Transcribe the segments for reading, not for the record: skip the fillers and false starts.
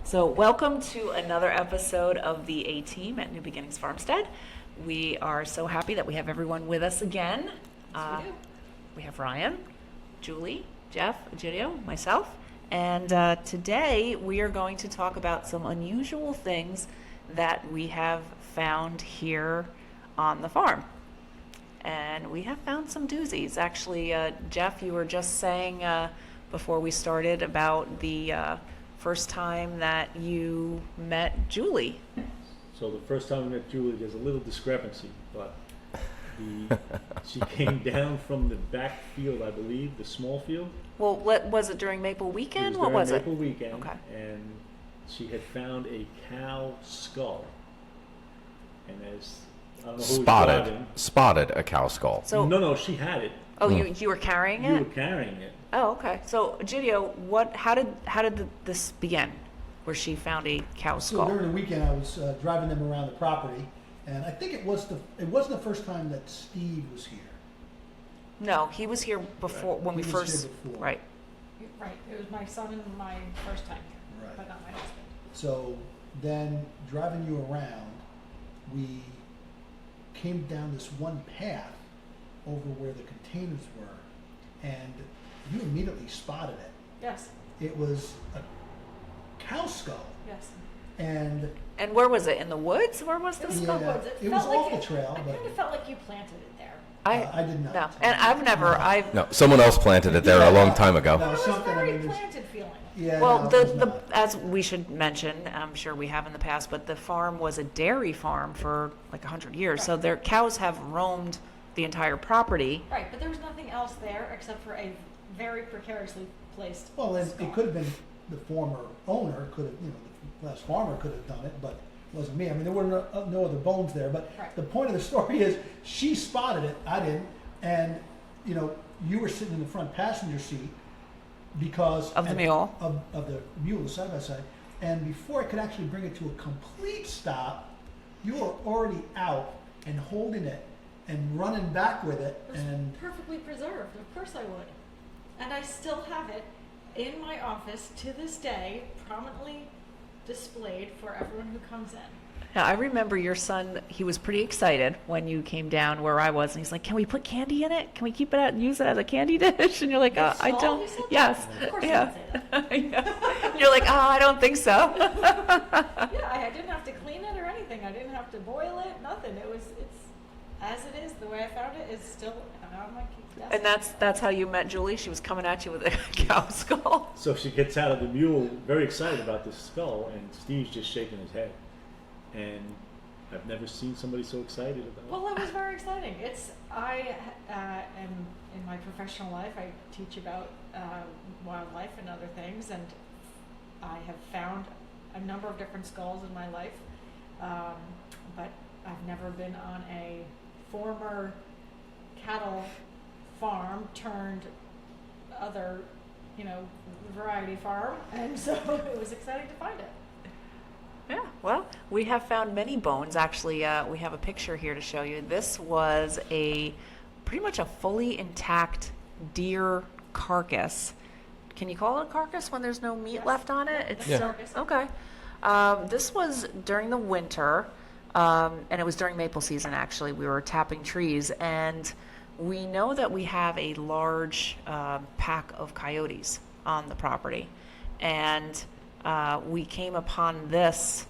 So welcome to another episode of the A-Team at New Beginnings Farmstead. We are so happy that we have everyone with us again. Yes, we do. We have Ryan, Julie, Jeff, Egidio, myself, and today we are going to talk about some unusual things that we have found here on the farm. And we have found some doozies. Actually, Jeff, you were just saying before we started about the first time that you met Julie. So the first time I met Julie, there's a little discrepancy, but she came down from the back field, I believe, the small field. Well, what was it, during Maple Weekend? What was it? Maple Weekend, Okay. and she had found a cow skull. And as I don't know who was driving. Spotted a cow skull. So, No, she had it. oh, you were carrying You it? were carrying it. Oh, okay. So, Egidio, how did this begin? Where she found a cow So skull? during the weekend, I was driving them around the property, and I think it wasn't the first time that Steve was here. No, he was here before when we He was first. here before. Right. Right, it was my son and my first time here, Right. but not my husband. So then, driving you around, we came down this one path over where the containers were, and you immediately spotted it. Yes, It was a cow skull, yes. and And where was it? In the woods? Where was It this? was Yeah, Skull Woods. it felt was off like the trail, I but- kind of felt like you planted it there. I did not. No, and I've No, someone else planted it there a long time ago. No, It was something, I very mean, there's- planted feeling. Yeah, Well, no, it was the not. as we should mention, I'm sure we have in the past, but the farm was a dairy farm for like 100 years. So Right. their cows have roamed the entire property. Right, but there was nothing else there except for a very precariously placed Well, it skull. could have been the former owner, could have, the last farmer could have done it, but it wasn't me. I mean, there were no other bones there, but Right. the point of the story is she spotted it, I didn't, and, you were sitting in the front passenger seat because Of the mule. Of the mule, side by side, and before I could actually bring it to a complete stop, you were already out and holding it and running back with it, It was and perfectly preserved, of course I would. And I still have it in my office to this day, prominently displayed for everyone who comes in. Now, I remember your son, he was pretty excited when you came down where I was, and he's like, can we put candy in it? Can we keep it out and use it as a candy dish? And you're like, The I skull, don't, you said that? yes. Of course Yeah. I didn't say I know. And you're like, I don't think so. Yeah, I didn't have to clean it or anything. I didn't have to boil it, nothing. It's as it is. The way I found it is still on my desk. And that's how you met Julie? She was coming at you with a cow skull? So she gets out of the mule, very excited about this skull, and Steve's just shaking his head. And I've never seen somebody so excited about it. Well, it was very exciting. I am in my professional life. I teach about wildlife and other things, and I have found a number of different skulls in my life, but I've never been on a former cattle farm turned other, variety farm, and so it was exciting to find it. Yeah, well, we have found many bones. Actually, we have a picture here to show you. This was pretty much a fully intact deer carcass. Can you call it a carcass when there's no meat Yes. left on it? It's Yeah. still Carcass. okay. This was during the winter, and it was during maple season. Actually, we were tapping trees, and we know that we have a large pack of coyotes on the property, and we came upon this,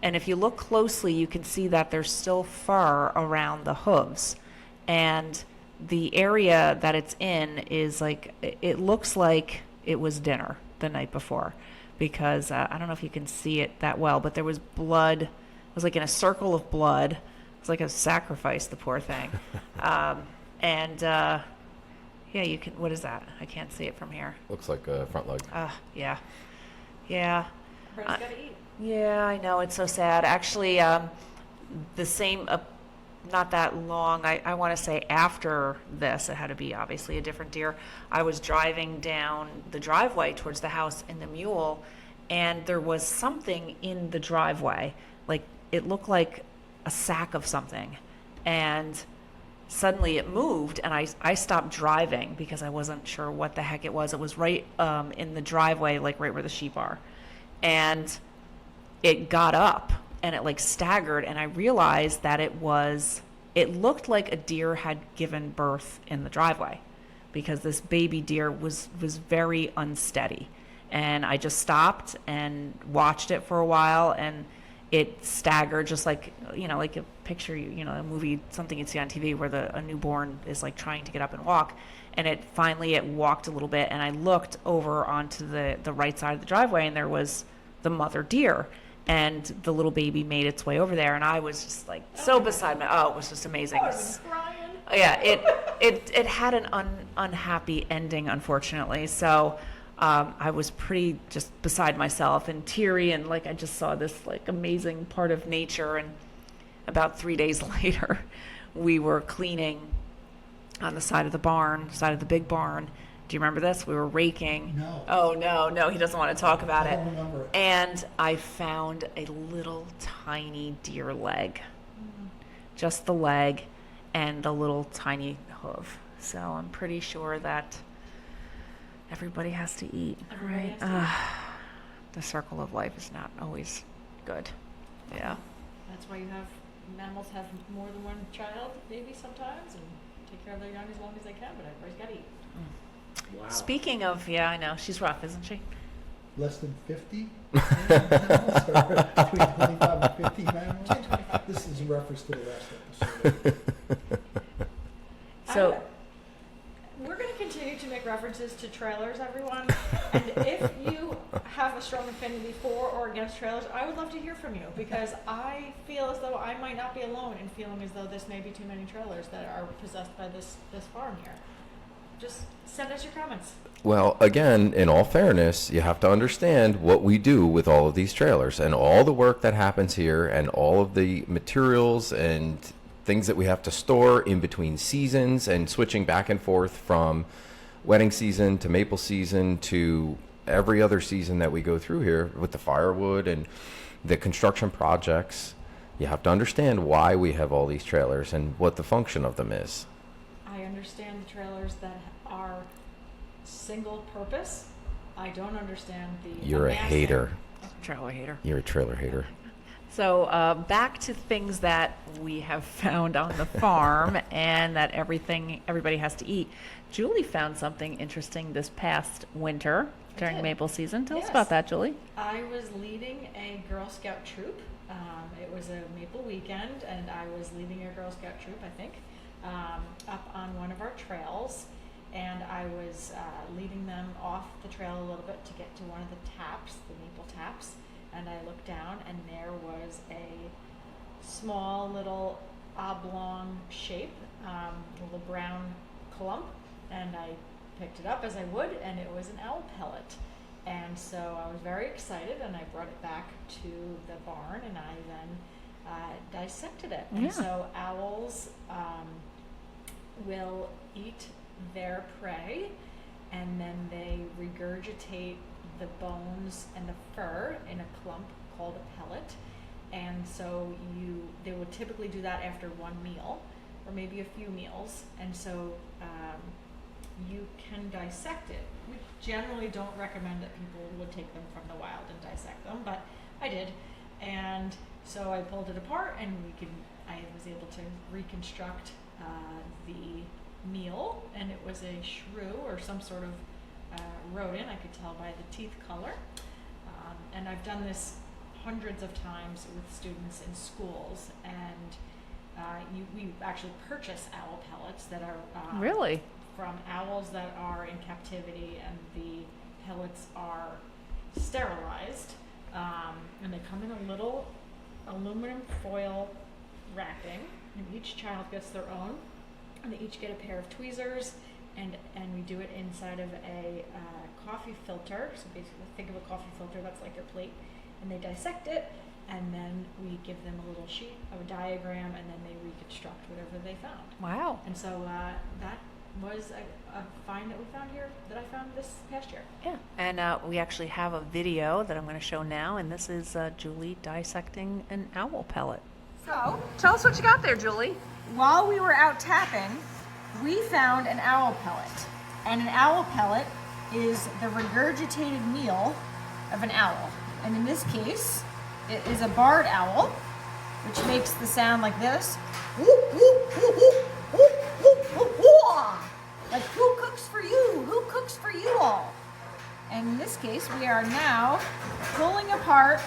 and if you look closely, you can see that there's still fur around the hooves, and the area that it's in is like, it looks like it was dinner the night before, because I don't know if you can see it that well, but there was blood. It was like in a circle of blood. It was like a sacrifice, the poor thing. Yeah, you can, what is that? I can't see it from here. Looks like a front leg. Yeah. Yeah. Everybody's got to eat. Yeah, I know. It's so sad. Actually, the same, not that long, I want to say after this, it had to be obviously a different deer. I was driving down the driveway towards the house in the mule, and there was something in the driveway. Like, it looked like a sack of something. And suddenly it moved, and I stopped driving because I wasn't sure what the heck it was. It was right in the driveway, like right where the sheep are. And it got up and it like staggered, and I realized that it looked like a deer had given birth in the driveway, because this baby deer was very unsteady. And I just stopped and watched it for a while, and it staggered just like, like a picture, a movie, something you'd see on TV where a newborn is like trying to get up and walk. And it walked a little bit, and I looked over onto the right side of the driveway, and there was the mother deer, and the little baby made its way over there, and I was just like so beside my, it was just amazing. I was crying. Yeah, it had an unhappy ending, unfortunately. So I was pretty just beside myself and teary, and like I just saw this like amazing part of nature. And about 3 days later, we were cleaning on the side of the big barn. Do you remember this? We were raking. No. Oh, no, he doesn't want to talk about I it. don't remember it. And I found a little tiny deer leg. Just the leg and the little tiny hoof. So I'm pretty sure that everybody has to eat, Everybody right? has to The circle of life is not always good. Yeah. That's why mammals have more than one child, maybe sometimes, and take care of their young as long as they can, but everybody's got to eat. Wow. Speaking of, yeah, I know, she's rough, isn't she? Less than 50 mammals, or between 25 and 50 mammals? This is a reference to the last episode. So, We're going to continue to make references to trailers, everyone. And if you have a strong affinity for or against trailers, I would love to hear from you, because I feel as though I might not be alone in feeling as though this may be too many trailers that are possessed by this farm here. Just send us your comments. Well, again, in all fairness, you have to understand what we do with all of these trailers and all the work that happens here and all of the materials and things that we have to store in between seasons and switching back and forth from wedding season to maple season to every other season that we go through here with the firewood and the construction projects. You have to understand why we have all these trailers and what the function of them is. I understand the trailers that are single purpose. I don't understand the You're a amassing. hater. trailer hater. You're a trailer hater. So back to things that we have found on the farm and that everybody has to eat. Julie found something interesting this past winter during did. maple season. Tell us Yes. about that, Julie. I was leading a Girl Scout troop. It was a maple weekend, and I was leading a Girl Scout troop, I think, up on one of our trails. And I was leading them off the trail a little bit to get to one of the taps, the maple taps. And I looked down, and there was a small little oblong shape, little brown clump. And I picked it up as I would, and it was an owl pellet. And so I was very excited, and I brought it back to the barn, and I then dissected it. Yeah. And so owls will eat their prey, and then they regurgitate the bones and the fur in a clump called a pellet. And so they would typically do that after one meal, or maybe a few meals. And so you can dissect it. We generally don't recommend that people would take them from the wild and dissect them, but I did. And so I pulled it apart, and I was able to reconstruct the meal, and it was a shrew or some sort of rodent. I could tell by the teeth color. And I've done this hundreds of times with students in schools, and we actually purchase owl pellets that are Really? from owls that are in captivity, and the pellets are sterilized, and they come in a little aluminum foil wrapping, and each child gets their own, and they each get a pair of tweezers, and we do it inside of a coffee filter. So basically, think of a coffee filter that's like your plate, and they dissect it, and then we give them a little sheet of a diagram, and then they reconstruct whatever they found. Wow. And so that was a find that we found here, that I found this past year. Yeah. And we actually have a video that I'm going to show now, and this is Julie dissecting an owl pellet. So, tell us what you got there, Julie. while we were out tapping, we found an owl pellet. And an owl pellet is the regurgitated meal of an owl. And in this case, it is a barred owl, which makes the sound like this. Like, who cooks for you? Who cooks for you all? And in this case, we are now pulling apart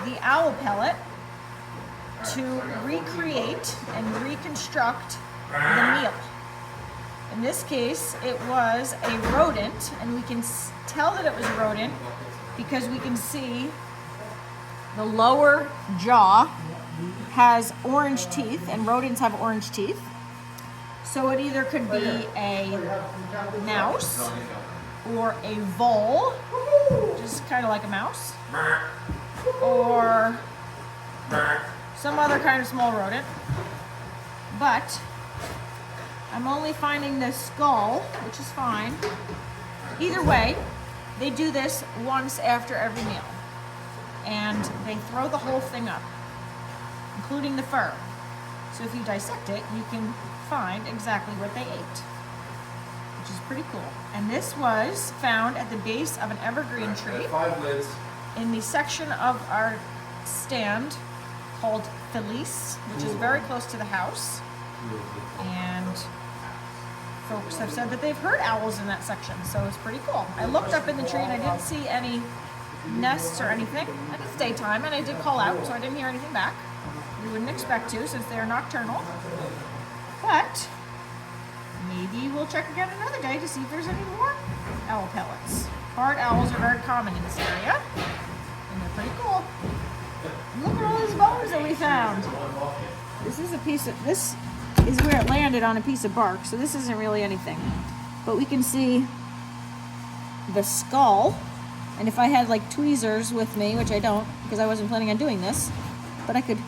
the owl pellet to recreate and reconstruct the meal. In this case, it was a rodent, and we can tell that it was a rodent because we can see the lower jaw has orange teeth, and rodents have orange teeth. So it either could be a mouse or a vole, just kind of like a mouse, or some other kind of small rodent. But I'm only finding the skull, which is fine. Either way, they do this once after every meal. And they throw the whole thing up, including the fur. So if you dissect it, you can find exactly what they ate, which is pretty cool. And this was found at the base of an evergreen tree in the section of our stand called Felice, which is very close to the house. And folks have said that they've heard owls in that section, so it's pretty cool. I looked up in the tree and I didn't see any nests or anything, and it's daytime, and I did call out, so I didn't hear anything back. You wouldn't expect to, since they're nocturnal. But maybe we'll check again another day to see if there's any more owl pellets. Barred owls are very common in this area, and they're pretty cool. And look at all these bones that we found. This is where it landed, on a piece of bark, so this isn't really anything. But we can see the skull, and if I had like tweezers with me, which I don't because I wasn't planning on doing this, but I could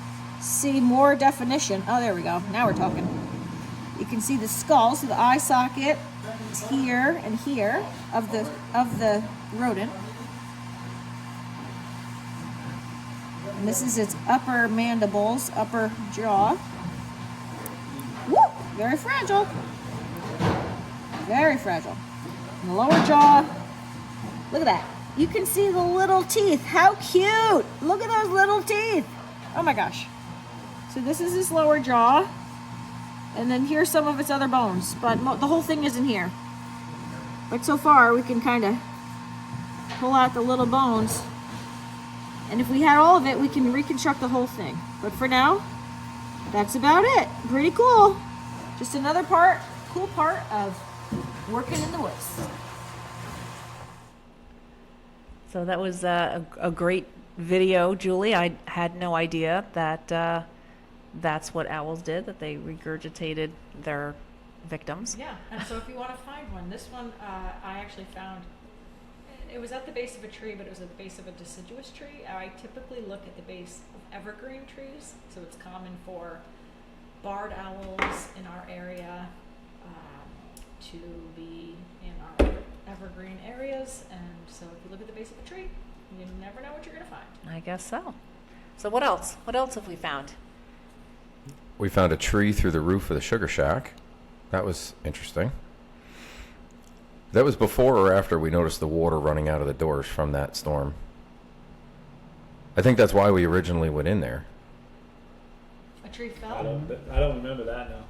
see more definition. Oh, there we go. Now we're talking. You can see the skull, so the eye socket is here and here of the rodent. And this is its upper mandibles, upper jaw. Woo! Very fragile. Very fragile. And the lower jaw. Look at that. You can see the little teeth. How cute! Look at those little teeth. Oh my gosh. So this is its lower jaw. And then here's some of its other bones. But the whole thing isn't here. But so far, we can kind of pull out the little bones. And if we had all of it, we can reconstruct the whole thing. But for now, that's about it. Pretty cool. Just another cool part of working in the woods. So that was a great video, Julie. I had no idea that that's what owls did, that they regurgitated their victims. Yeah, and so if you want to find one, this one I actually found, it was at the base of a tree, but it was at the base of a deciduous tree. I typically look at the base of evergreen trees, so it's common for barred owls in our area to be in our evergreen areas, and so if you look at the base of a tree, you never know what you're going to find. I guess so. So what else? What else have we found? We found a tree through the roof of the sugar shack. That was interesting. That was before or after we noticed the water running out of the doors from that storm. I think that's why we originally went in there. A tree fell? I don't remember that now.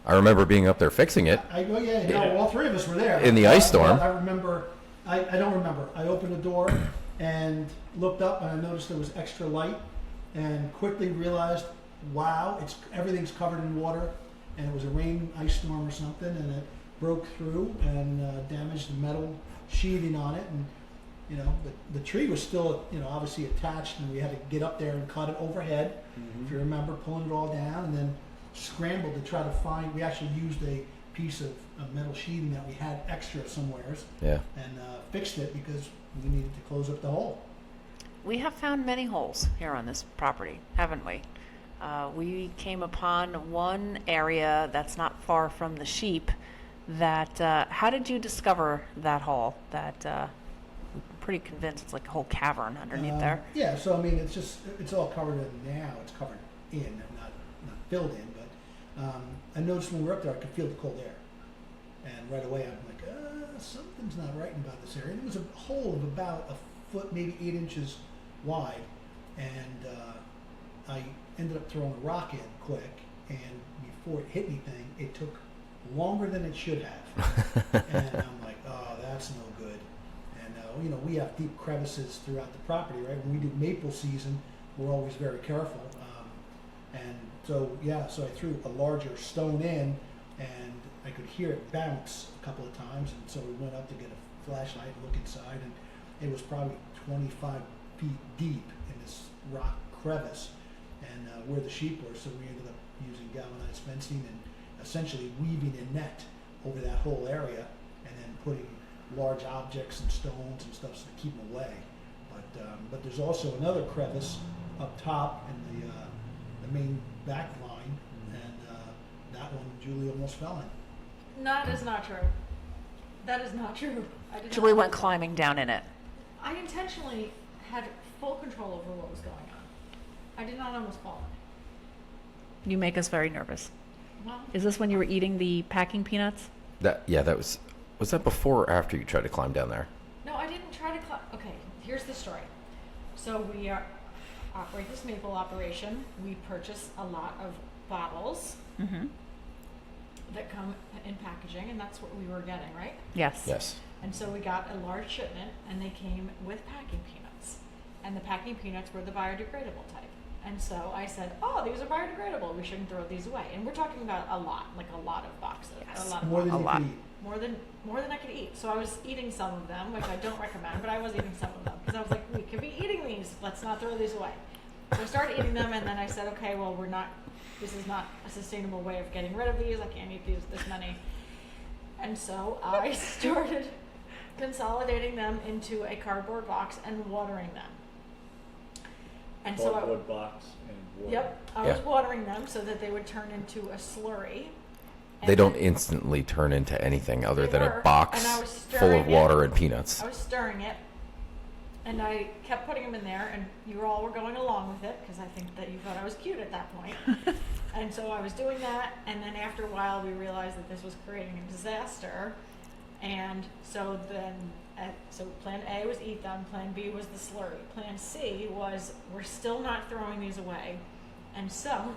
I remember being up there fixing it. All three of us were there. In the ice storm. I remember, I don't remember. I opened the door and looked up and I noticed there was extra light and quickly realized, wow, everything's covered in water, and it was a rain ice storm or something, and it broke through and damaged the metal sheathing on it, and the tree was still obviously attached, and we had to get up there and cut it overhead. If you remember, pulling it all down, and then scrambled to try to find. We actually used a piece of metal sheathing that we had extra somewheres, Yeah. and fixed it because we needed to close up the hole. We have found many holes here on this property, haven't we? We came upon one area that's not far from the sheep. How did you discover that hole? I'm pretty convinced it's like a whole cavern underneath there. Yeah, so I mean, it's all covered in now. It's covered in, not filled in, but I noticed when we were up there, I could feel the cold air. And right away, I'm like, something's not right about this area. And it was a hole of about a foot, maybe 8 inches wide. And I ended up throwing a rock in quick. And before it hit anything, it took longer than it should have. And I'm like, oh, that's no good. And, we have deep crevices throughout the property, right? When we do maple season, we're always very careful. And so I threw a larger stone in, and I could hear it bounce a couple of times, and so we went up to get a flashlight and look inside, and it was probably 25 feet deep in this rock crevice, and where the sheep were, so we ended up using galvanized fencing and essentially weaving a net over that whole area, and then putting large objects and stones and stuff to keep them away. But there's also another crevice up top in the main back line, and that one Julie almost fell in. That is not true. That is not true. I did Julie not, went climbing down in it. I intentionally had full control over what was going on. I did not almost fall in. You make us very nervous. Well, Is this when you were eating the packing peanuts? That was that before or after you tried to climb down there? no, I didn't try to climb. Okay, here's the story. So we operate this maple operation. We purchase a lot of bottles Mm-hmm. that come in packaging, and that's what we were getting, right? Yes. Yes. And so we got a large shipment, and they came with packing peanuts. And the packing peanuts were the biodegradable type. And so I said, oh, these are biodegradable. We shouldn't throw these away. And we're talking about a lot of boxes. Yes. A lot of More than A you lot. could eat. more than I could eat. So I was eating some of them, which I don't recommend, but I was eating some of them because I was like, we could be eating these. Let's not throw these away. So I started eating them, and then I said, okay, well, this is not a sustainable way of getting rid of these. I can't eat this many. And so I started consolidating them into a cardboard box and watering them. And so Cardboard box and water. yep, I was watering them so that they would turn into a slurry. They And don't then instantly turn into anything other They than were, a box and I was full stirring of it. water and peanuts. I was stirring it, and I kept putting them in there, and you all were going along with it because I think that you thought I was cute at that point. And so I was doing that, and then after a while we realized that this was creating a disaster, and so then so plan A was eat them, plan B was the slurry, plan C was we're still not throwing these away, and so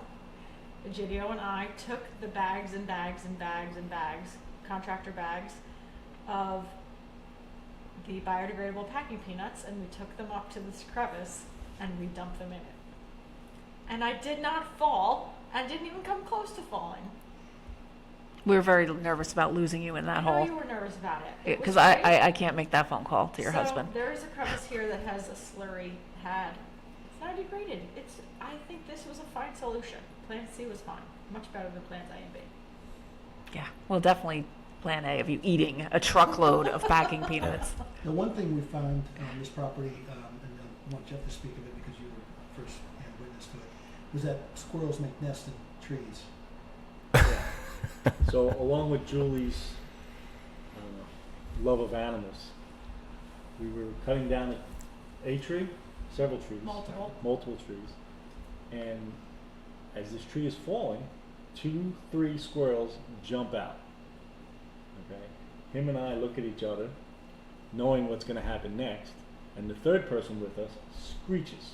Egidio and I took the bags and bags and bags and bags, contractor bags, of the biodegradable packing peanuts, and we took them up to this crevice and we dumped them in it. And I did not fall. I didn't even come close to falling. We were very nervous about losing you in that I know hole. you were nervous about it. It was Because great. I can't make that phone call to your husband. There is a crevice here that has a slurry pad. It's not degraded. I think this was a fine solution. Plan C was fine. Much better than plans A and B. Yeah. Well, definitely plan A of you eating a truckload of packing peanuts. The one thing we found on this property, and I want Jeff to speak of it because you were first-hand witness to it, was that squirrels make nests in trees. So along with Julie's love of animals, we were cutting down a tree, several trees, multiple trees, and as this tree is falling, 2-3 squirrels jump out. Okay, him and I look at each other, knowing what's going to happen next, and the third person with us screeches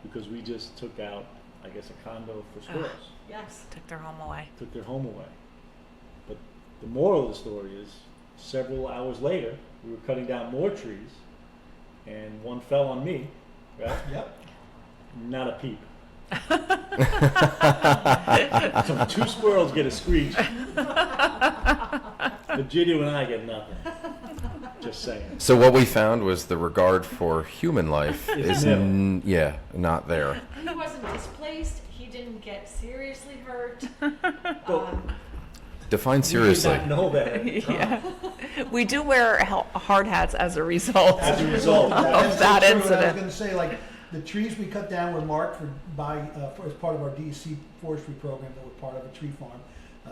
because we just took out, I guess, a condo for squirrels. Yes. Took their home away. Took their home away. But the moral of the story is, several hours later, we were cutting down more trees, and one fell on me, right? Yep. Not a peep. So 2 squirrels get a screech, but Gideon and I get nothing. Just saying. So what we found was the regard for human life is not there. He wasn't displaced. He didn't get seriously hurt. Define We seriously. did not know that at the time. Yeah. We do wear hard hats as a result. As a result. Of that true, and I was incident. going to say, like, the trees we cut down were marked as part of our DEC forestry program that were part of a tree farm,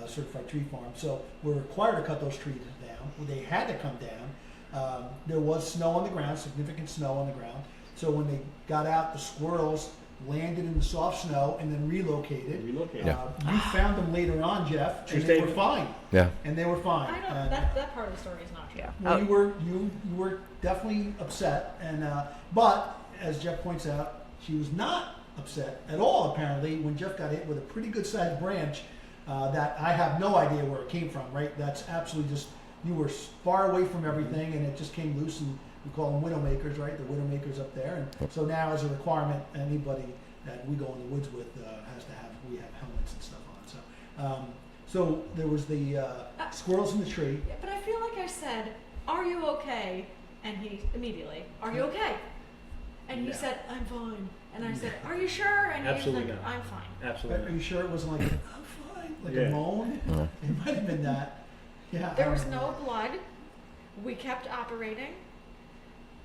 certified tree farm. So we're required to cut those trees down. They had to come down. There was snow on the ground, significant snow on the ground. So when they got out, the squirrels landed in the soft snow, and then relocated. Relocated. You found them later on, Jeff, True and they were statement. fine. Yeah. And they were fine. I don't, And- that part of the story is not true. Yeah. Well, you were definitely upset, and but as Jeff points out, she was not upset at all. Apparently, when Jeff got hit with a pretty good sized branch that I have no idea where it came from. Right? That's absolutely just you were far away from everything, and it just came loose. And we call them widowmakers, right? The widowmakers up there, and so now as a requirement, anybody that we go in the woods with has to have helmets and stuff on. So there was the squirrels in the tree. Yeah, but I feel like I said, "Are you okay?" And he immediately, "Are you okay?" And he No. said, "I'm fine." And I said, "Are you sure?" And Absolutely he's like, not. "I'm fine." Are Absolutely. you sure it wasn't like I'm fine, like Yeah. a moan? Yeah. It might have been that. Yeah. I There don't was know. no blood. We kept operating.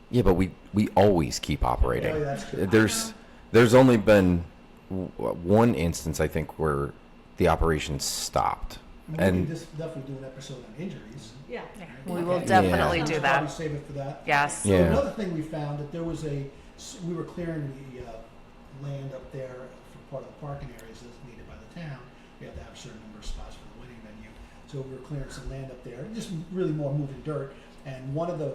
Yeah, but we always keep operating. Oh, yeah, that's true. There's only been one instance, I think, where the operation stopped. We And can just definitely do an episode on injuries. Yeah. We will Okay. definitely Yeah. do Probably that. save it for that. Yes. So Yeah. another thing we found that there was we were clearing the land up there for part of the parking areas that's needed by the town. We have to have a certain number of spots for the wedding venue. So we were clearing some land up there, just really more moving dirt. And one of the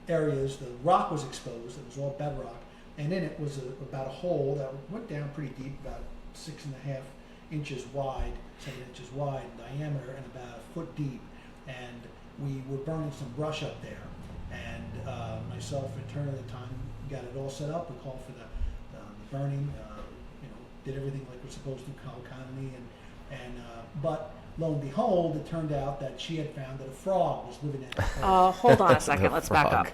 areas, the rock was exposed. It was all bedrock, and in it was about a hole that went down pretty deep, about 6.5 inches wide, 7 inches wide in diameter, and about a foot deep. And we were burning some brush up there. And myself and Turner at the time got it all set up. We called for the burning, did everything like we're supposed to, call economy, but lo and behold, it turned out that she had found that a frog was living in it. Hold on a second. The Let's back up. frog.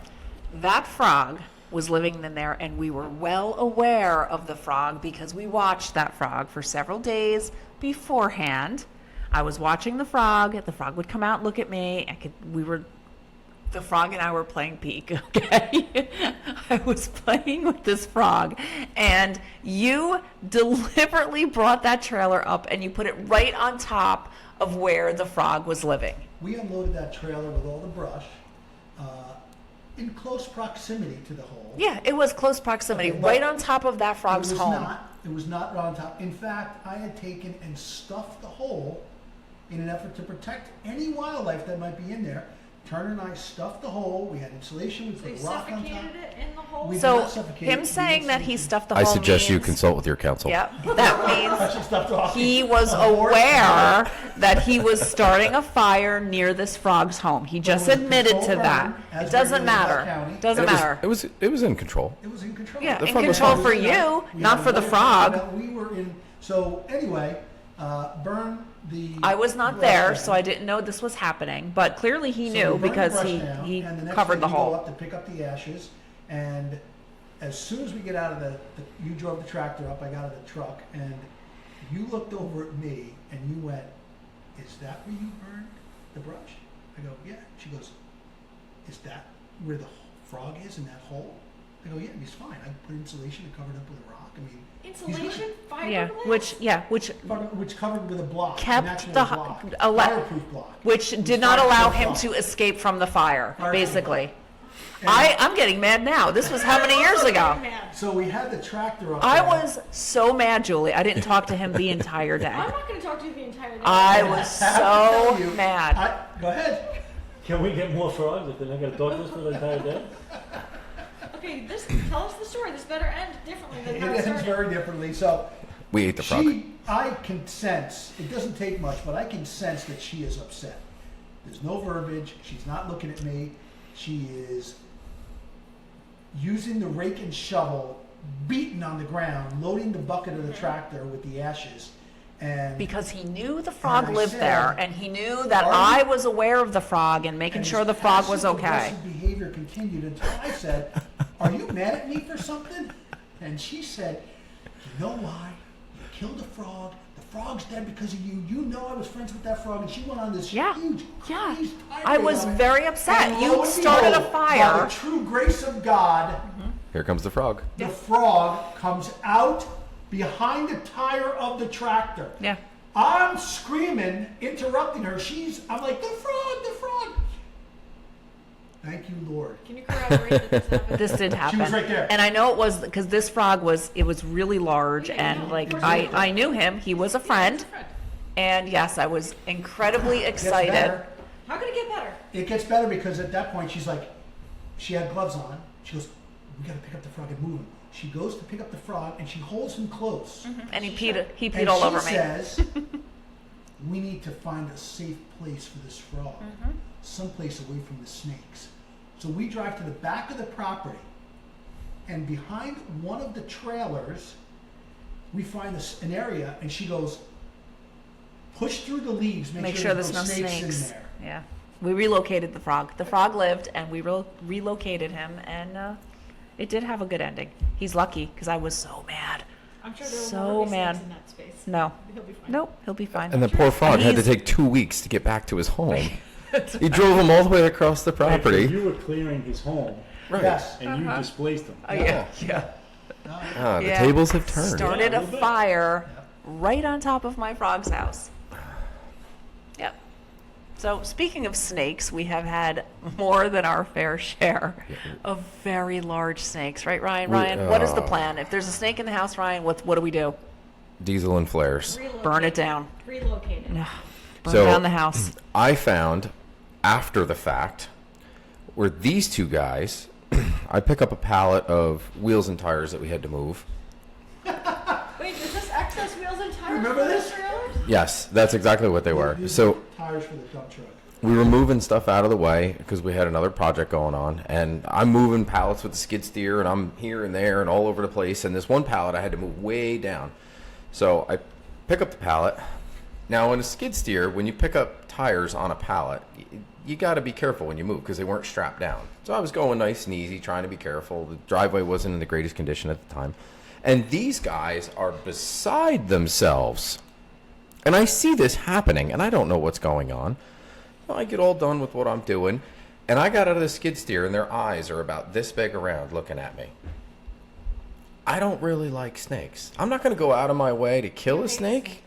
That frog was living in there, and we were well aware of the frog because we watched that frog for several days beforehand. I was watching the frog. The frog would come out and look at me. The frog and I were playing peek, okay? I was playing with this frog, and you deliberately brought that trailer up and you put it right on top of where the frog was living. We unloaded that trailer with all the brush in close proximity to the hole. Yeah, it was close proximity, Okay, but right on top of that frog's It was home. not. It was not right on top. In fact, I had taken and stuffed the hole in an effort to protect any wildlife that might be in there. Turner and I stuffed the hole. We had insulation. We So put you a rock on top. suffocated it in the hole. We- So not suffocate, him we saying that he insulate. stuffed the I hole suggest you means, consult with your counsel. Yep, that means Actually stuffed off. he was aware that he was starting a fire near this frog's home. He just But it was admitted to controlled that. burn, as It doesn't regulated by matter. county. Doesn't matter. It was in control. It was in control. Yeah, The in frog was control fine. for you, We not had for the one frog. that we were in. So anyway, burn the. I was not brush there, down. so I didn't know this was happening, but clearly he So knew we burned the because brush he down, and the next covered day the we Go hole. up to pick up the ashes, and as soon as we get out of you drove the tractor up. I got out of the truck, and you looked over at me, and you went, "Is that where you burned the brush?" I go, "Yeah." She goes, "Is that where the frog is in that hole?" I go, "Yeah, he's fine. I put insulation and covered up with a rock. I mean, he's good." Insulation, Yeah, fiberglass. Which covered with a block, Kept natural the block, ele- fireproof block. which It was did not allow him fireproof to block. escape from the fire, Fireproof basically. block. And I'm getting mad now. This was how many years ago? Man, So we had the tractor up I there. was so mad, Julie. I didn't talk to him the entire day. I'm not going to talk to you the entire day. I And was have to tell so you, mad. Go ahead. Can we get more frogs if they're not gonna talk to us for the entire day? Okay, tell us the story. This better end differently than It how it ends started. very differently. So We ate the frog. I can sense, it doesn't take much, but I can sense that she is upset. There's no verbiage. She's not looking at me. She is using the rake and shovel, beating on the ground, loading the bucket of the tractor with the ashes. And Because he knew the frog And I lived said, there, and he knew that "Are I you-" was aware of the frog and making and sure his the frog was okay. passive-aggressive behavior continued until I said, "Are you mad at me for something?" And she said, "You know why? You killed a frog. The frog's dead because of you. You know I was friends with that frog." And she went on this Yeah, huge, yeah. crazy tirade I was on it. very upset. And You lo and started a behold, By fire. the true grace of God, Here comes the frog. the frog comes out behind the tire of the tractor. Yeah. I'm screaming, interrupting her. I'm like, the frog, the frog. Thank you, Lord. Can you corroborate that this happened? This did happen. was right there. And I know it was because this frog was really large, Yeah, and no, like of course it was. I knew him. He was a friend, and yes, I was incredibly Gets excited. better. How could it get better? It gets better because at that point she's like, she had gloves on. She goes, we gotta pick up the frog and move him. She goes to pick up the frog and she holds him close. And he peed And all she over me. says, we need to find a safe place for this frog, someplace away from the snakes. So we drive to the back of the property, and behind one of the trailers, we find an area, and she goes, push through the leaves, Make sure there's no snakes snakes. in there. Yeah, we relocated the frog. The frog lived, and we relocated him, and it did have a good ending. He's lucky because I was so mad. I'm sure there will So never be mad. snakes in that space. No, He'll be fine. nope, he'll be fine. And the poor frog had to he's- take 2 weeks to get back to his home. He drove him all the way across the Right, so property. you were clearing his home, Right. Yes. and you displaced him. Oh, yeah, yeah. Ah, the Yeah. tables have turned. Started Yeah, a a little bit. fire right on top of my frog's house. Yep. So speaking of snakes, we have had more than our fair share of very large snakes, right, Ryan? Ryan, what is the plan? If there's a snake in the house, Ryan, what do we do? Diesel and flares. Burn it down. Relocate it. Burn So- down the house. I found after the fact where these two guys, I pick up a pallet of wheels and tires that we had to move. Wait, is this excess wheels and tires Remember for the this? trailers? Yes, that's exactly what they were. These So are tires for the dump truck. we were moving stuff out of the way because we had another project going on, and I'm moving pallets with the skid steer, and I'm here and there and all over the place. And this one pallet I had to move way down, so I pick up the pallet. Now, in a skid steer, when you pick up tires on a pallet, you got to be careful when you move because they weren't strapped down. So I was going nice and easy, trying to be careful. The driveway wasn't in the greatest condition at the time, and these guys are beside themselves, and I see this happening, and I don't know what's going on. I get all done with what I'm doing, and I got out of the skid steer, and their eyes are about this big around looking at me. I don't really like snakes. I'm not going to go out of my way to kill a snake.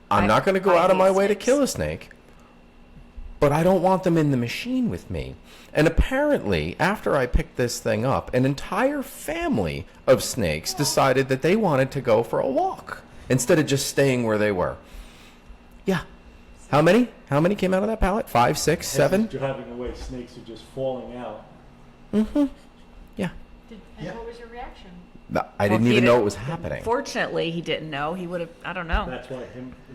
I'm not going to go I out of hate my way to snakes. kill a snake. But I don't want them in the machine with me. And apparently, after I picked this thing up, an entire family of snakes decided that they wanted to go for a walk instead of just staying where they were. Yeah. How many? How many came out of that pallet? 5, 6, 7? Driving away, snakes are just falling out. Mm-hmm. Yeah. And Yeah. what was your reaction? No, I Well, didn't he even didn't- know it was happening. Fortunately, he didn't know. He would have, I don't know. That's why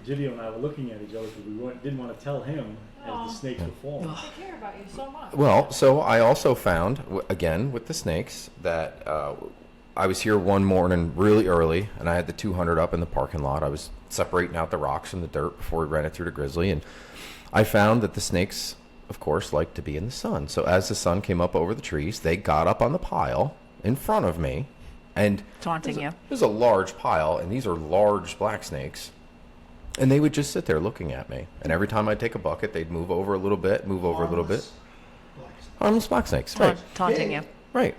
Gideon and I were looking at each other because didn't want to tell him as Aw. the snakes were falling. They care about you so much. Well, so I also found, again, with the snakes, that I was here one morning really early, and I had the 200 up in the parking lot. I was separating out the rocks from the dirt before we ran it through the grizzly, and I found that the snakes, of course, like to be in the sun. So as the sun came up over the trees, they got up on the pile in front of me, and Taunting you. there's a large pile, and these are large black snakes. And they would just sit there looking at me. And every time I'd take a bucket, they'd move over a little bit, move over a little bit. Harmless black snake, Harmless black snakes, right? Taunting you. Right.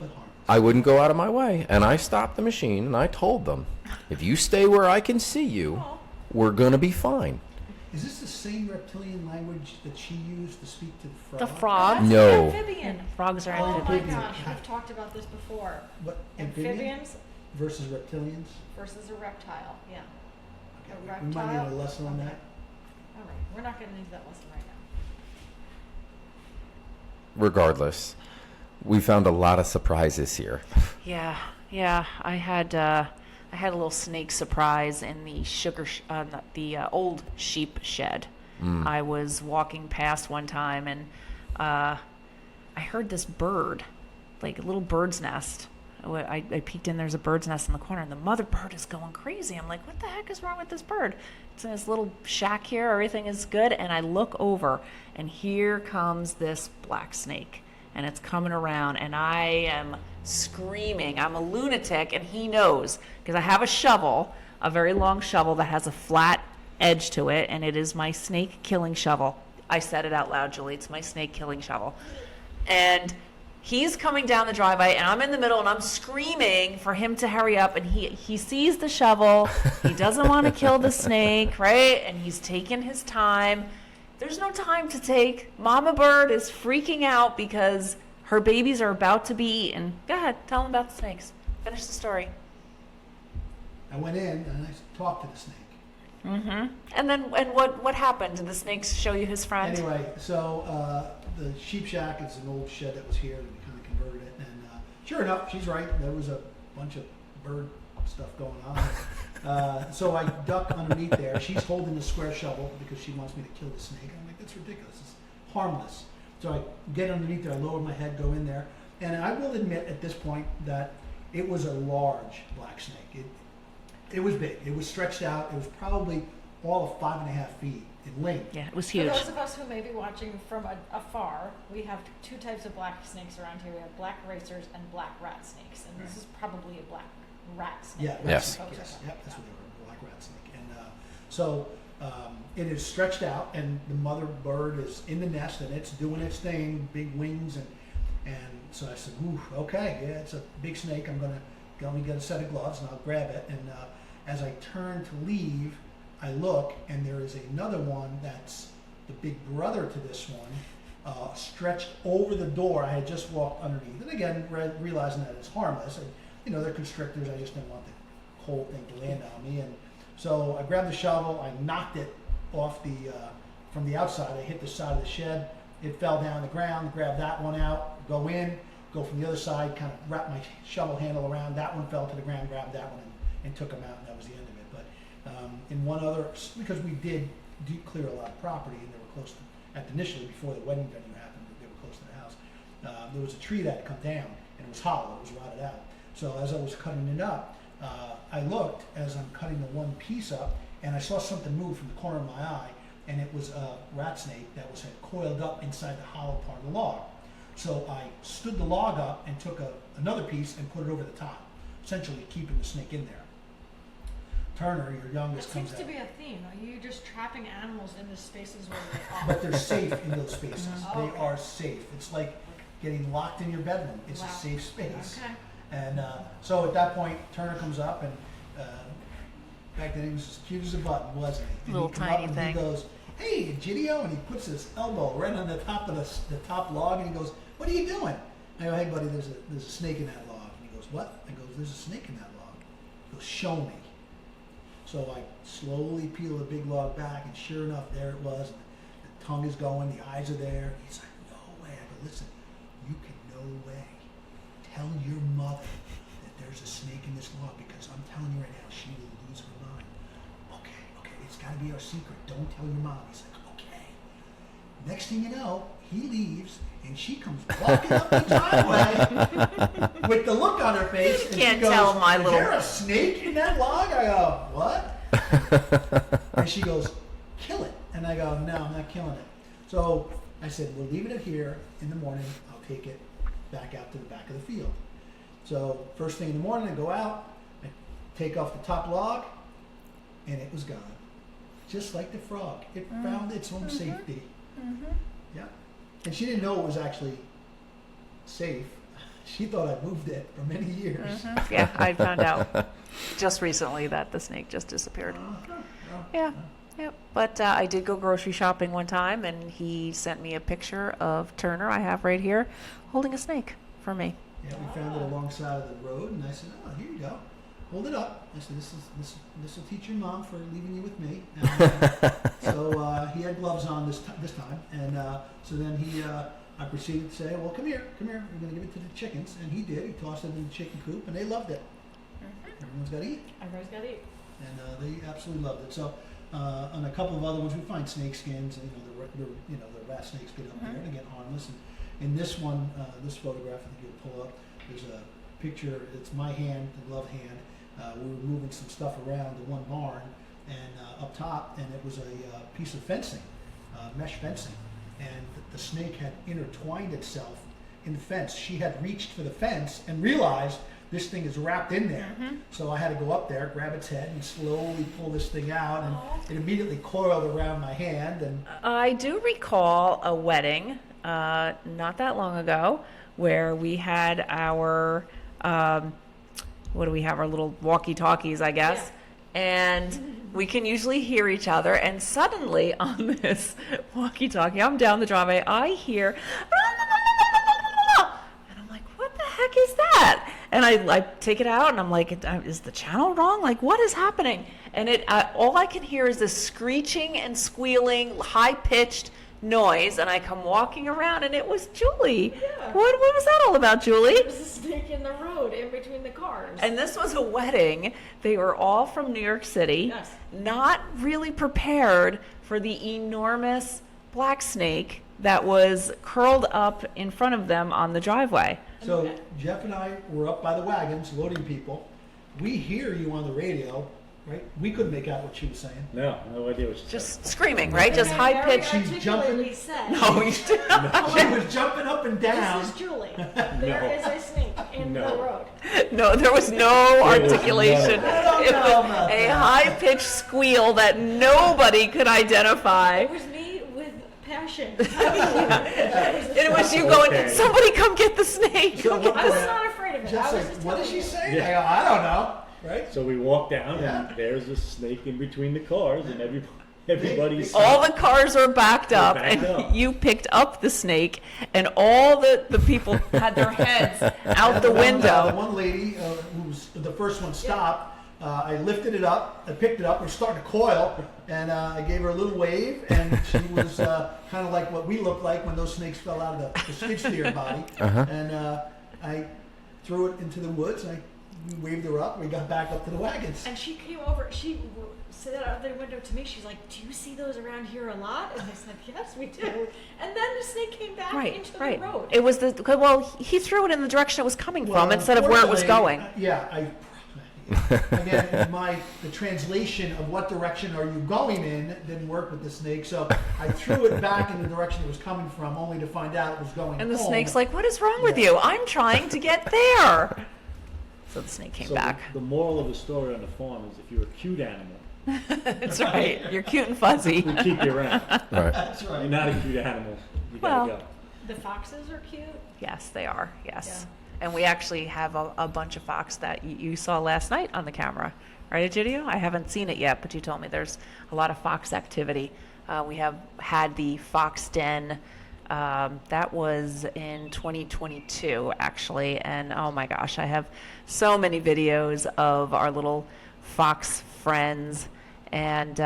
but harmless. I wouldn't go out of my way. And I stopped the machine and I told them, if you stay where I can see you, we're going to be fine. Is this the same reptilian language that she used to speak to the frog? The frog. That's No. amphibian. Frogs are Oh my amphibian. gosh, we've talked about this before. What, amphibian Amphibians versus reptilians? versus a reptile. Yeah. Okay, A we might reptile? need a lesson on that. All right, we're not going to leave that lesson right now. Regardless, we found a lot of surprises here. Yeah. I had a little snake surprise in the the old sheep shed. I was walking past one time, and I heard this bird, like a little bird's nest. I peeked in. There's a bird's nest in the corner, and the mother bird is going crazy. I'm like, what the heck is wrong with this bird? It's in this little shack here. Everything is good. And I look over, and here comes this black snake, and it's coming around, and I am screaming. I'm a lunatic, and he knows because I have a shovel, a very long shovel that has a flat edge to it, and it is my snake killing shovel. I said it out loud, Julie. It's my snake killing shovel. And he's coming down the driveway, and I'm in the middle, and I'm screaming for him to hurry up. And he sees the shovel. He doesn't want to kill the snake, right? And he's taking his time. There's no time to take. Mama bird is freaking out because her babies are about to be eaten. Go ahead, tell them about the snakes. Finish the story. I went in and I talked to the snake. And then, and what happened? Did the snakes show you his friend? Anyway, so the sheep shack is an old shed that was here, and we kind of converted it. And sure enough, she's right. There was a bunch of bird stuff going on. So I duck underneath there. She's holding the square shovel because she wants me to kill the snake. I'm like, that's ridiculous. It's harmless. So I get underneath there. I lower my head, go in there, and I will admit at this point that it was a large black snake. It was big. It was stretched out. It was probably all of 5.5 feet in length. Yeah, it was For huge. those of us who may be watching from afar, we have two types of black snakes around here. We have black racers and black rat snakes, and this is probably a black rat snake. Yeah, rat Yes. snake, yes. Yep, that's what they were, black rat snake. And so it is stretched out, and the mother bird is in the nest, and it's doing its thing, big wings, and so I said, ooh, okay, yeah, it's a big snake. I'm gonna go and get a set of gloves, and I'll grab it. And as I turn to leave, I look, and there is another one that's the big brother to this one, stretched over the door. I had just walked underneath, and again, realizing that it's harmless. And, you know, they're constrictors. I just didn't want the whole thing to land on me. And so I grabbed the shovel. I knocked it off from the outside. I hit the side of the shed. It fell down the ground. Grabbed that one out. Go in. Go from the other side. Kind of wrap my shovel handle around. That one fell to the ground. Grabbed that one and took them out. And that was the end of it. But in one other, because we did clear a lot of property, and they were close to, initially before the wedding venue happened, they were close to the house. There was a tree that had come down, and it was hollow. It was rotted out. So as I was cutting it up, I looked as I'm cutting the one piece up, and I saw something move from the corner of my eye, and it was a rat snake that had coiled up inside the hollow part of the log. So I stood the log up and took another piece and put it over the top, essentially keeping the snake in there. Turner, your That youngest, seems comes to out. be a theme. Are you just trapping animals in the spaces where they are? But they're safe in those spaces. Oh, They okay. are safe. It's like getting locked in your bedroom. It's Wow. a safe space. Okay. And so at that point, Turner comes up, and back then he was as cute as a button, wasn't he? And Little he come tiny up and thing. He goes, "Hey, Gidio," and he puts his elbow right on the top of the top log, and he goes, "What are you doing?" I go, "Hey, buddy, there's a snake in that log." And he goes, "What?" I go, "There's a snake in that log." He goes, "Show me." So I slowly peel the big log back, and sure enough, there it was. And the tongue is going, the eyes are there. He's like, "No way." I go, "Listen, you can no way tell your mother that there's a snake in this log, because I'm telling you right now, she will lose her mind." Okay, it's got to be our secret. Don't tell your mom. He's like, "Okay." Next thing you know, he leaves, and she comes walking up the driveway with the look on her face. And Can't she goes, tell my "Is little- there a snake in that log?" I go, "What?" And she goes, "Kill it." And I go, "No, I'm not killing it." So I said, "We're leaving it here. In the morning, I'll take it back out to the back of the field." So first thing in the morning, I go out, I take off the top log, and it was gone. Just like the frog. It found its own safety. Yeah. And she didn't know it was actually safe. She thought I moved it for many years. Yeah, I found out just recently that the snake just disappeared. Yeah, yep. But I did go grocery shopping one time, and he sent me a picture of Turner, I have right here, holding a snake for me. Yeah, we found it alongside of the road, and I said, "Oh, here you go. Hold it up." I said, "This will teach your mom for leaving you with me." And, so he had gloves on this time, and so then I proceeded to say, "Well, come here. We're going to give it to the chickens," and he did. He tossed it in the chicken coop, and they loved it. Everyone's got to eat, Everybody's got to eat. and they absolutely loved it. So on a couple of other ones, we find snake skins, and the rat snakes get up there, and again harmless. And in this one, this photograph, I think you'll pull up. There's a picture. It's my hand, the glove hand. We were moving some stuff around the one barn, and up top, and it was a piece of fencing, mesh fencing, and the snake had intertwined itself in the fence. She had reached for the fence and realized this thing is wrapped in there. So I had to go up there, grab its head, and slowly pull this thing out, and it immediately coiled around my hand. And I do recall a wedding not that long ago where we had our, what do we have, our little walkie-talkies, I guess. and we can usually hear each other. And suddenly on this walkie-talkie, I'm down the driveway, I hear, and I'm like, what the heck is that? And I take it out and I'm like, is the channel wrong? Like, what is happening? And all I can hear is this screeching and squealing, high-pitched noise, and I come walking around, and it was Julie. Yeah. What was that all about, Julie? There was a snake in the road in between the cars. And this was a wedding. They were all from New York City, Yes. not really prepared for the enormous black snake that was curled up in front of them on the driveway. So Jeff and I were up by the wagons loading people. We hear you on the radio, right? We couldn't make out what she was saying. No idea what she said. Just screaming, right? Just And high very pitched. She's articulately jumping. said, No, you did not. She was jumping up and down. This is Julie. There is a snake in the No. road. No, there was no There was articulation. no- I don't It know was about a that. high-pitched squeal that nobody could identify. It was me with passion. It was you going, Okay. somebody come get the snake. So what I was the- not afraid of it. Jeff's I was like, just what did telling she you. say? Yeah. I don't know, right? So we walk down, Yeah. and there's a snake in between the cars, and everybody's All the cars are backed up, backed and up. you picked up the snake, and all the people had their heads out the The window. one lady who was the first one stopped. I lifted it up, I picked it up, we're starting to coil, and I gave her a little wave, and she was kind of like what we looked like when those snakes fell out of the skid steer body. And I threw it into the woods, and we waved her up, we got back up to the wagons. And she came over, she said out of the window to me, she's like, do you see those around here a lot? And I said, yes, we do. And then the snake came back into the road. It was he threw it in the direction it was coming from instead of where it was unfortunately, going. Again, the translation of what direction are you going in didn't work with the snake, so I threw it back in the direction it was coming from, only to find out it was going And the home. snake's like, what is wrong with Yeah. you? I'm trying to get there. So the snake came So back. The moral of the story on the farm is if you're a cute animal, That's right. You're cute and fuzzy. we keep you around. Right. That's You're right. not a cute animal, you Well, gotta go. The foxes are cute. Yes, they are. Yes. Yeah. And we actually have a bunch of fox that you saw last night on the camera. Right, Egidio? I haven't seen it yet, but you told me there's a lot of fox activity. We have had the fox den. That was in 2022, actually. And oh my gosh, I have so many videos of our little fox friends, and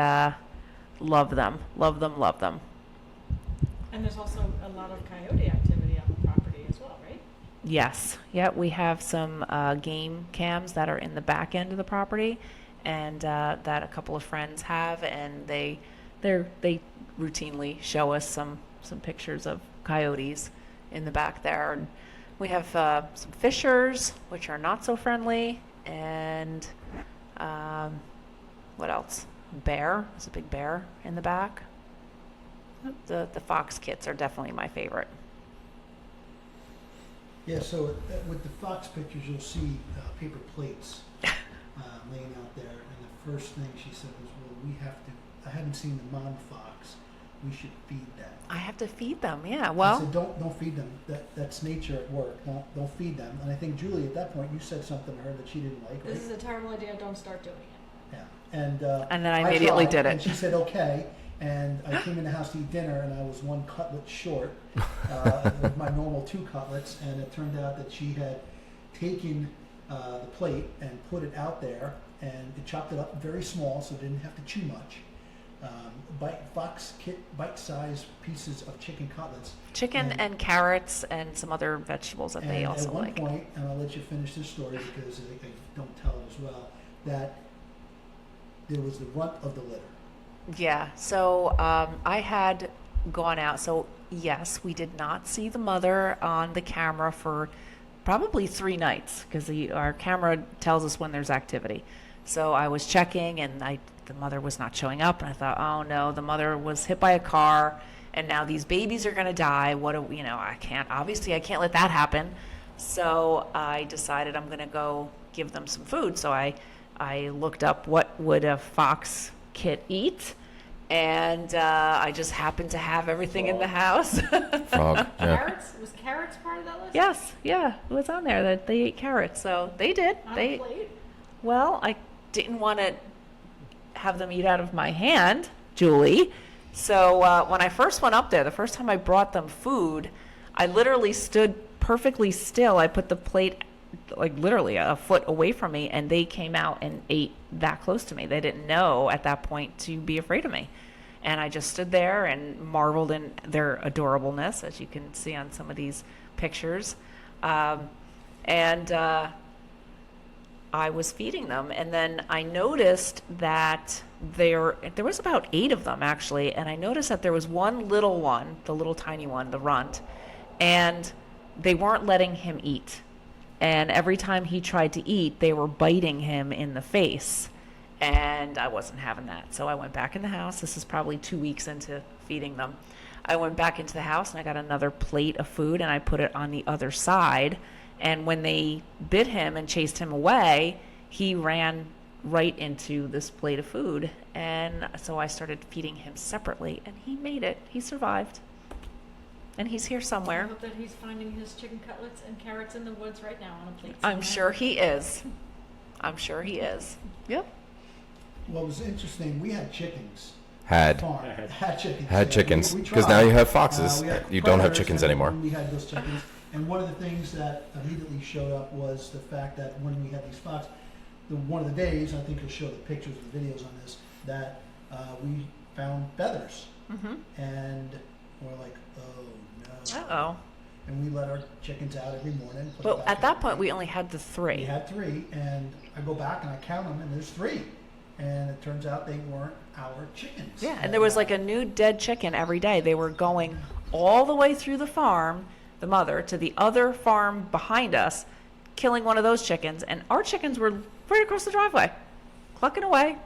love them, love them, love them. And there's also a lot of coyote activity on the property as well, right? Yes. Yeah, we have some game cams that are in the back end of the property, and that a couple of friends have, and they routinely show us some pictures of coyotes in the back there. And we have some fishers, which are not so friendly, and what else? Bear. There's a big bear in the back. The fox kits are definitely my favorite. Yeah, so with the fox pictures, you'll see paper plates laying out there, and the first thing she said was, well, I haven't seen the mom fox, we should feed them. I have to feed them. Yeah. I Well, said, don't feed them, that's nature at work, don't feed them. And I think, Julie, at that point, you said something to her that she didn't like, right? This is a terrible idea. Don't start doing it. Yeah, and And then I immediately tried, did it. And she said, okay, and I came in the house to eat dinner, and I was one cutlet short of my normal 2 cutlets, and it turned out that she had taken the plate and put it out there, and it chopped it up very small, so it didn't have to chew much. Bite-sized pieces of chicken cutlets. chicken and carrots and some other vegetables that they And also at one like. point, and I'll let you finish this story because I don't tell it as well, that there was the runt of the litter. Yeah. So I had gone out. So yes, we did not see the mother on the camera for probably 3 nights because our camera tells us when there's activity. So I was checking, and the mother was not showing up, and I thought, oh no, the mother was hit by a car, and now these babies are going to die. I can't let that happen. So I decided I'm going to go give them some food. So I looked up what would a fox kit eat, and I just happened to have everything in the house. Frog. Yeah. Carrots? Was carrots part of that list? Yes, yeah, it was on there that they ate carrots, so they did. On a plate? Well, I didn't want to have them eat out of my hand, Julie. So when I first went up there, the first time I brought them food, I literally stood perfectly still. I put the plate like literally a foot away from me, and they came out and ate that close to me. They didn't know at that point to be afraid of me. And I just stood there and marveled in their adorableness, as you can see on some of these pictures. And I was feeding them, and then I noticed that there was about 8 of them actually, and I noticed that there was one little one, the little tiny one, the runt, and they weren't letting him eat. And every time he tried to eat, they were biting him in the face, and I wasn't having that. So I went back in the house. This is probably 2 weeks into feeding them. I went back into the house and I got another plate of food and I put it on the other side. And when they bit him and chased him away, he ran right into this plate of food. And so I started feeding him separately, and he made it. He survived. And he's here I somewhere. hope that he's finding his chicken cutlets and carrots in the woods right now on a plate. I'm somewhere. sure he is. I'm sure he is. Yep. Well, it was interesting. We had chickens. Had. Farm. Had chickens. Had yeah. chickens. We Because tried. now you have foxes. We had You don't have predators, chickens and anymore. We had those chickens. And one of the things that immediately showed up was the fact that when we had these foxes, one of the days, I think you'll show the pictures and videos on this, that we found feathers. Mm-hmm. And we're like, oh no. Uh-oh. And we let our chickens out every morning. put it But back at in. that point, we only had the We 3. had 3, and I go back and I count them, and there's 3. And it turns out they weren't our chickens. Yeah, and there was like a new dead chicken every day. They were going all the way through the farm, the mother, to the other farm behind us, killing one of those chickens. And our chickens were right across the driveway, clucking away.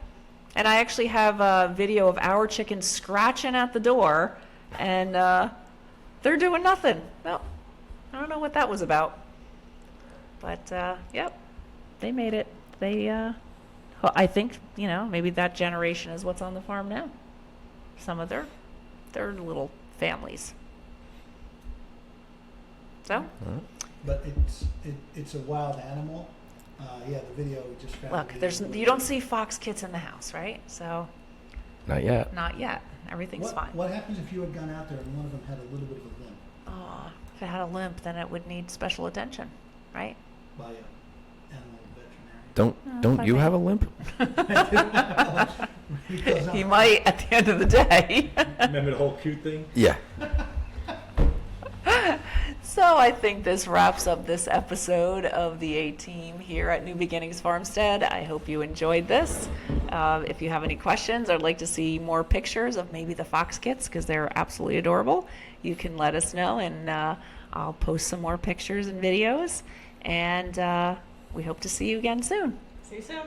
And I actually have a video of our chickens scratching at the door, and they're doing nothing. No, I don't know what that was about. But, yep, they made it. They, well, I think, maybe that generation is what's on the farm now. Some of their little families. So, But it's a wild animal. Yeah, the video we just found. look, you don't see fox kits in the house, right? So, Not yet. not yet. Everything's fine. What happens if you had gone out there and one of them had a little bit of a limp Oh, if it had a limp, then it would need special attention, right? by an animal veterinarian? Don't you have a limp? Because He might at the end of the day. Remember the whole cute thing? Yeah. So I think this wraps up this episode of the A-Team here at New Beginnings Farmstead. I hope you enjoyed this. If you have any questions or like to see more pictures of maybe the fox kits, because they're absolutely adorable, you can let us know, and I'll post some more pictures and videos. And we hope to see you again soon. See you soon.